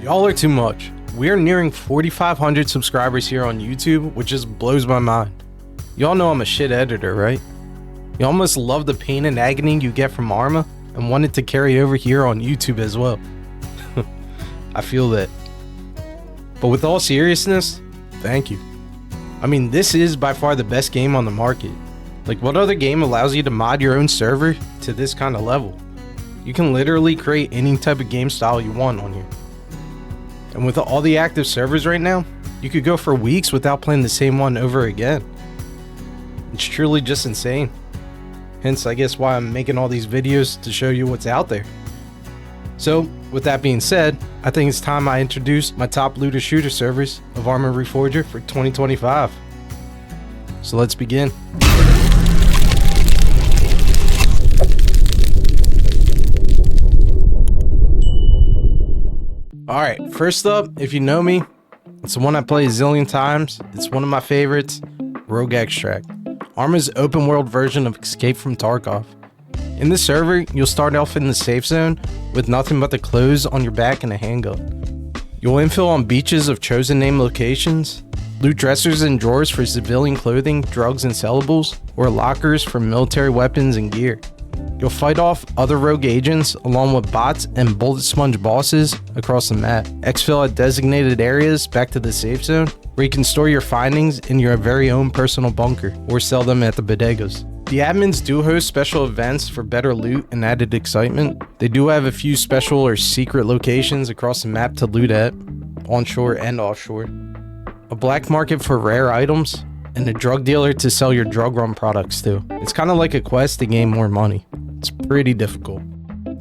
Y'all are too much. We are nearing 4,500 subscribers here on YouTube, which just blows my mind. Y'all know I'm a shit editor, right? You almost love the pain and agony you get from Arma and want it to carry over here on YouTube as well. I feel that. But with all seriousness, thank you. I mean, this is by far the best game on the market. Like, what other game allows you to mod your own server to this kind of level? You can literally create any type of game style you want on here. And with all the active servers right now, you could go for weeks without playing the same one over again. It's truly just insane. Hence, I guess why I'm making all these videos to show you what's out there. So, with that being said, I think it's time I introduce my top looter shooter servers of Arma Reforger for 2025. So let's begin. Alright, first up, if you know me, it's the one I play a zillion times. It's one of my favorites, Rogue Extract, Arma's open world version of Escape from Tarkov. In this server, you'll start off in the safe zone with nothing but the clothes on your back and a handgun. You'll infill on beaches of chosen named locations, loot dressers and drawers for civilian clothing, drugs and sellables, or lockers for military weapons and gear. You'll fight off other rogue agents along with bots and bullet sponge bosses across the map. Exfil at designated areas back to the safe zone, where you can store your findings in your very own personal bunker or sell them at the bodegas. The admins do host special events for better loot and added excitement. They do have a few special or secret locations across the map to loot at, onshore and offshore. A black market for rare items, and a drug dealer to sell your drug run products to. It's kind of like a quest to gain more money. It's pretty difficult.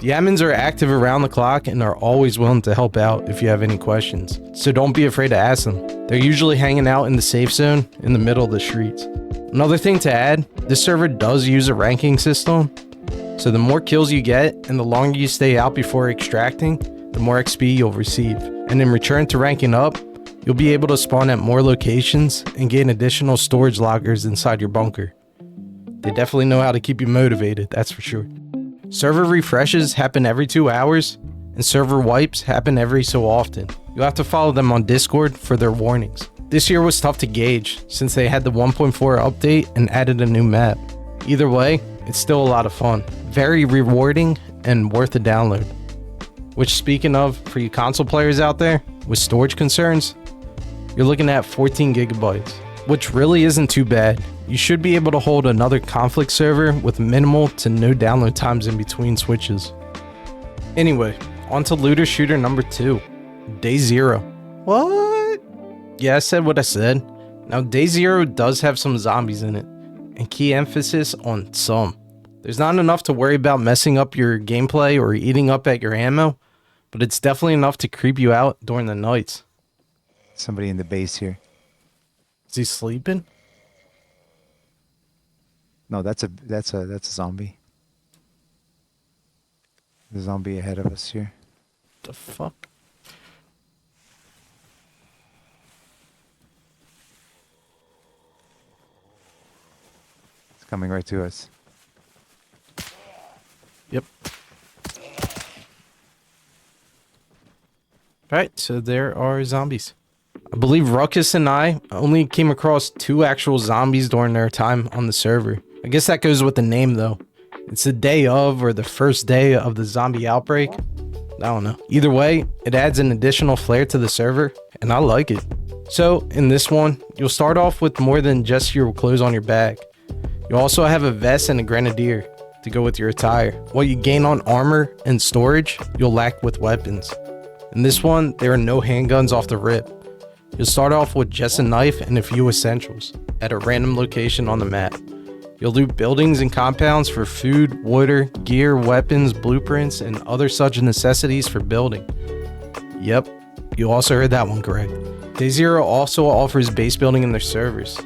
The admins are active around the clock and are always willing to help out if you have any questions, so don't be afraid to ask them. They're usually hanging out in the safe zone in the middle of the streets. Another thing to add, this server does use a ranking system, so the more kills you get and the longer you stay out before extracting, the more XP you'll receive. And in return to ranking up, you'll be able to spawn at more locations and gain additional storage lockers inside your bunker. They definitely know how to keep you motivated, that's for sure. Server refreshes happen every 2 hours, and server wipes happen every so often. You'll have to follow them on Discord for their warnings. This year was tough to gauge, since they had the 1.4 update and added a new map. Either way, it's still a lot of fun. Very rewarding and worth a download. Which, speaking of, for you console players out there, with storage concerns, you're looking at 14 gigabytes, which really isn't too bad. You should be able to hold another conflict server with minimal to no download times in between switches. Anyway, on to looter shooter number 2, Day Zero. What? Yeah, I said what I said. Now, Day Zero does have some zombies in it, and key emphasis on some. There's not enough to worry about messing up your gameplay or eating up at your ammo, but it's definitely enough to creep you out during the nights. Somebody in the base here. Is he sleeping? No, that's a zombie. The zombie ahead of us here. The fuck? It's coming right to us. Yep. Alright, so there are zombies. I believe Ruckus and I only came across 2 actual zombies during their time on the server. I guess that goes with the name though. It's the day of or the first day of the zombie outbreak. I don't know. Either way, it adds an additional flair to the server and I like it. So in this one, you'll start off with more than just your clothes on your back. You'll also have a vest and a grenadier to go with your attire. What you gain on armor and storage, you'll lack with weapons. In this one, there are no handguns off the rip. You'll start off with just a knife and a few essentials at a random location on the map. You'll loot buildings and compounds for food, water, gear, weapons, blueprints, and other such necessities for building. Yep, you also heard that one correct. Day Zero also offers base building in their servers.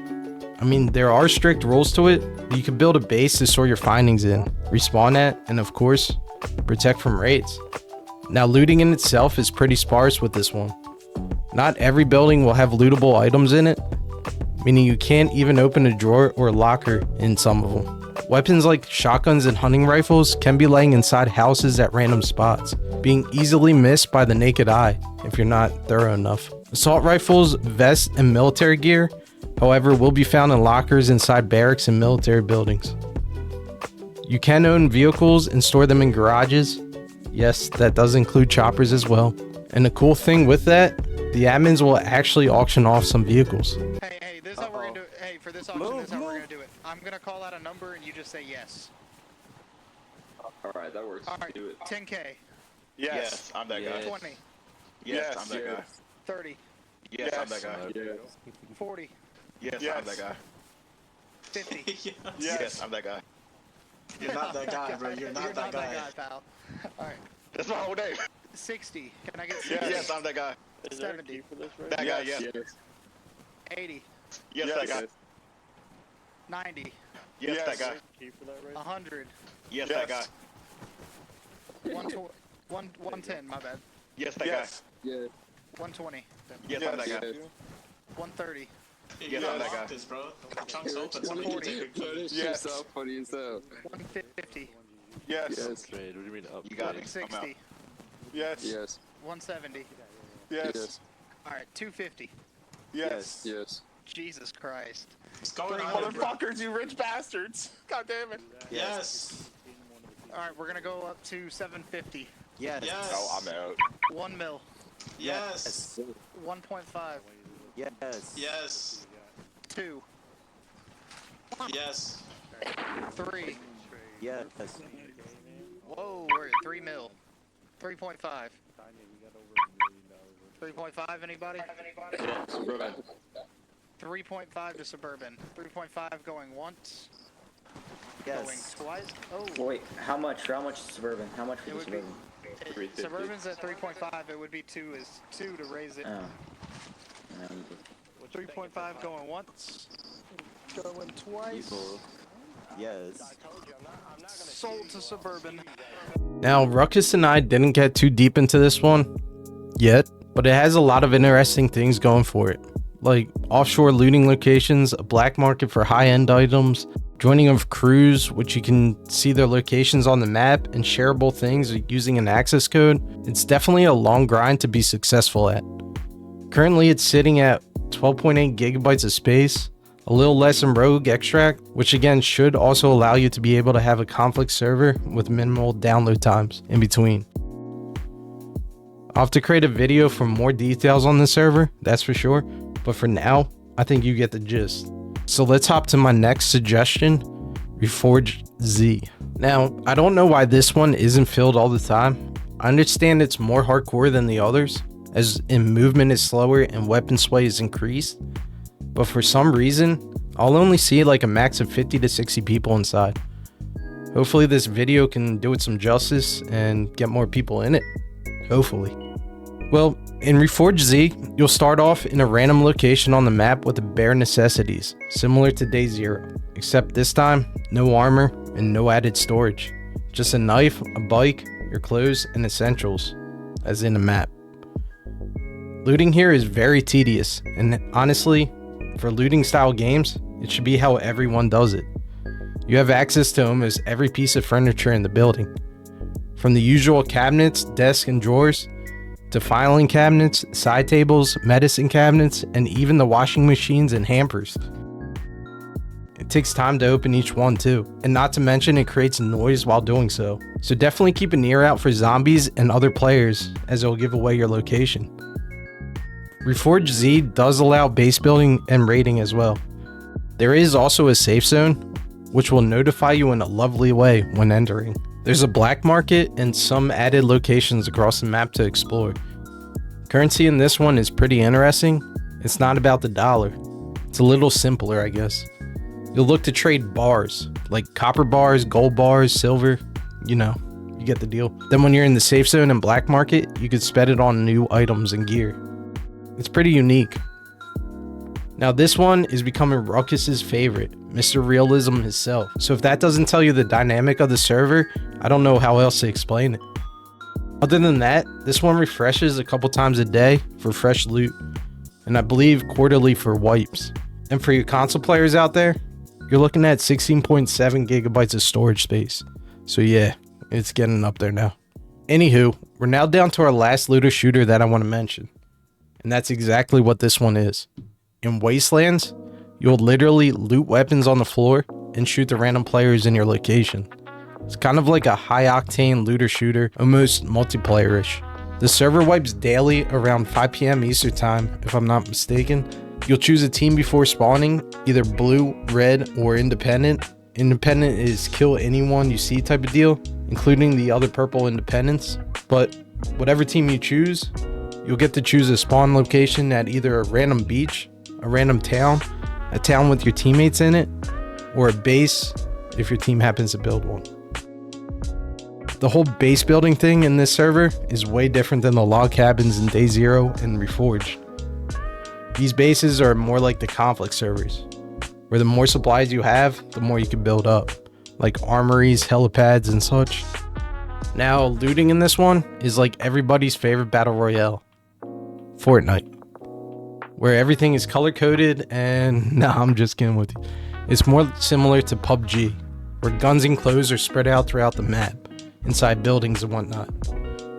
I mean, there are strict rules to it. You can build a base to store your findings in, respawn at, and of course, protect from raids. Now, looting in itself is pretty sparse with this one. Not every building will have lootable items in it, meaning you can't even open a drawer or a locker in some of them. Weapons like shotguns and hunting rifles can be laying inside houses at random spots, being easily missed by the naked eye if you're not thorough enough. Assault rifles, vests, and military gear, however, will be found in lockers inside barracks and military buildings. You can own vehicles and store them in garages. Yes, that does include choppers as well. And the cool thing with that, the admins will actually auction off some vehicles. Hey, this is how we're gonna do it. Hey, for this auction, this is how we're gonna do it. I'm gonna call out a number and you just say yes. Alright, that works. Alright, Do it. 10K. Yes, I'm that guy. 20. Yes, Yes, I'm that guy. 30. Yes, I'm that guy. Yes. 40. Yes, I'm that guy. 50. Yes, I'm that guy. You're not that guy, bro. You're not that guy. pal. Alright. That's my whole name. 60. Can I get 60? Yes, I'm that guy. 70. That guy, yes. 80. Yes, that guy. 90. Yes, that guy. 100. Yes, that guy. 110, my bad. Yes, that guy. Yes. 120. Yes, I'm that guy. 130. Yes, I'm that guy. This, bro. Chunk's open. So we can 140. take a key. This Yes. shit's so funny as hell. 150. Yes. Yes. Upgrade, what do you mean upgrade? You got it. I'm out. 160. Yes. Yes. 170. Yes. Alright, 250. Yes. Yes. Jesus Christ. It's going You on, bro. motherfuckers, you rich bastards. God damn it. Yes. Alright, we're gonna go up to 750. Yes. Yes. Oh, I'm out. 1 mil. Yes. 1.5. Yes. Yes. 2. Yes. 3. Yes. Whoa, we're at 3 mil. 3.5. 3.5, anybody? Suburban. 3.5 to Suburban. 3.5 going once. Going Yes. twice. Oh, Wait, how much? For how much Suburban? How much for It the would be- Suburban? Suburban's at 3.5. It would be 2 is 2 to raise it. Oh. 3.5 going once. Going twice. Yes. Sold to Suburban. Now, Ruckus and I didn't get too deep into this one yet, but it has a lot of interesting things going for it, like offshore looting locations, a black market for high-end items, joining of crews, which you can see their locations on the map, and shareable things using an access code. It's definitely a long grind to be successful at. Currently, it's sitting at 12.8 gigabytes of space, a little less than Rogue Extract, which again should also allow you to be able to have a conflict server with minimal download times in between. I'll have to create a video for more details on the server, that's for sure, but for now, I think you get the gist. So let's hop to my next suggestion, Reforge Z. Now, I don't know why this one isn't filled all the time. I understand it's more hardcore than the others, as in movement is slower and weapon sway is increased, but for some reason, I'll only see like a max of 50 to 60 people inside. Hopefully this video can do it some justice and get more people in it. Hopefully. Well, in Reforge Z, you'll start off in a random location on the map with the bare necessities, similar to Day 0, except this time, no armor and no added storage. Just a knife, a bike, your clothes, and essentials, as in a map. Looting here is very tedious, and honestly, for looting style games, it should be how everyone does it. You have access to almost every piece of furniture in the building, from the usual cabinets, desks, and drawers, to filing cabinets, side tables, medicine cabinets, and even the washing machines and hampers. It takes time to open each one too, and not to mention it creates noise while doing so. So definitely keep an ear out for zombies and other players, as it will give away your location. Reforge Z does allow base building and raiding as well. There is also a safe zone, which will notify you in a lovely way when entering. There's a black market and some added locations across the map to explore. Currency in this one is pretty interesting. It's not about the dollar. It's a little simpler, I guess. You'll look to trade bars, like copper bars, gold bars, silver, you know, you get the deal. Then when you're in the safe zone and black market, you could spend it on new items and gear. It's pretty unique. Now this one is becoming Ruckus's favorite, Mr. Realism himself. So if that doesn't tell you the dynamic of the server, I don't know how else to explain it. Other than that, this one refreshes a couple times a day for fresh loot, and I believe quarterly for wipes. And for you console players out there, you're looking at 16.7 gigabytes of storage space. So yeah, it's getting up there now. Anywho, we're now down to our last looter shooter that I want to mention. And that's exactly what this one is. In Wastelands, you'll literally loot weapons on the floor and shoot the random players in your location. It's kind of like a high-octane looter shooter, almost multiplayer-ish. The server wipes daily around 5 p.m. Eastern time, if I'm not mistaken. You'll choose a team before spawning, either blue, red, or independent. Independent is kill anyone you see type of deal, including the other purple independents. But whatever team you choose, you'll get to choose a spawn location at either a random beach, a random town, a town with your teammates in it, or a base if your team happens to build one. The whole base building thing in this server is way different than the log cabins in Day Zero and Reforged. These bases are more like the conflict servers, where the more supplies you have, the more you can build up, like armories, helipads, and such. Now, looting in this one is like everybody's favorite battle royale, Fortnite, where everything is color-coded and nah, I'm just kidding with you. It's more similar to PUBG, where guns and clothes are spread out throughout the map, inside buildings and whatnot.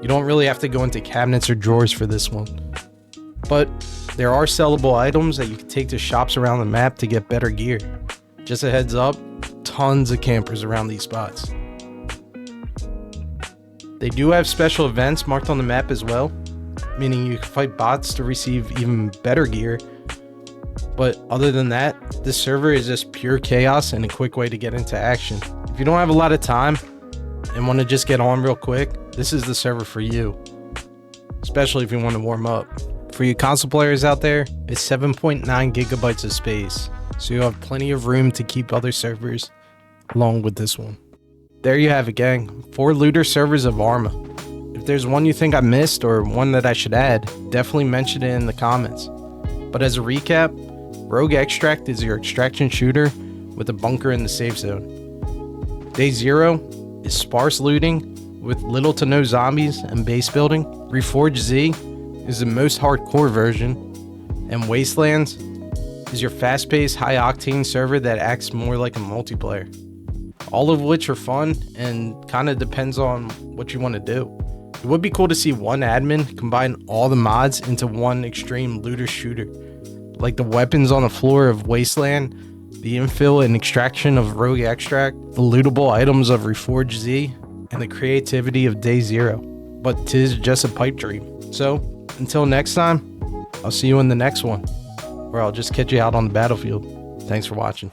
You don't really have to go into cabinets or drawers for this one. But there are sellable items that you can take to shops around the map to get better gear. Just a heads up, tons of campers around these spots. They do have special events marked on the map as well, meaning you can fight bots to receive even better gear. But other than that, this server is just pure chaos and a quick way to get into action. If you don't have a lot of time and want to just get on real quick, this is the server for you, especially if you want to warm up. For you console players out there, it's 7.9 gigabytes of space, so you'll have plenty of room to keep other servers along with this one. There you have it, gang. 4 looter servers of Arma. If there's one you think I missed or one that I should add, definitely mention it in the comments. But as a recap, Rogue Extract is your extraction shooter with a bunker in the safe zone. Day Zero is sparse looting with little to no zombies and base building. Reforged Z is the most hardcore version, and Wastelands is your fast-paced, high-octane server that acts more like a multiplayer. All of which are fun and kind of depends on what you want to do. It would be cool to see one admin combine all the mods into one extreme looter shooter, like the weapons on the floor of Wasteland, the infill and extraction of Rogue Extract, the lootable items of Reforged Z, and the creativity of Day Zero. But 'tis just a pipe dream. So, until next time, I'll see you in the next one, where I'll just catch you out on the battlefield. Thanks for watching.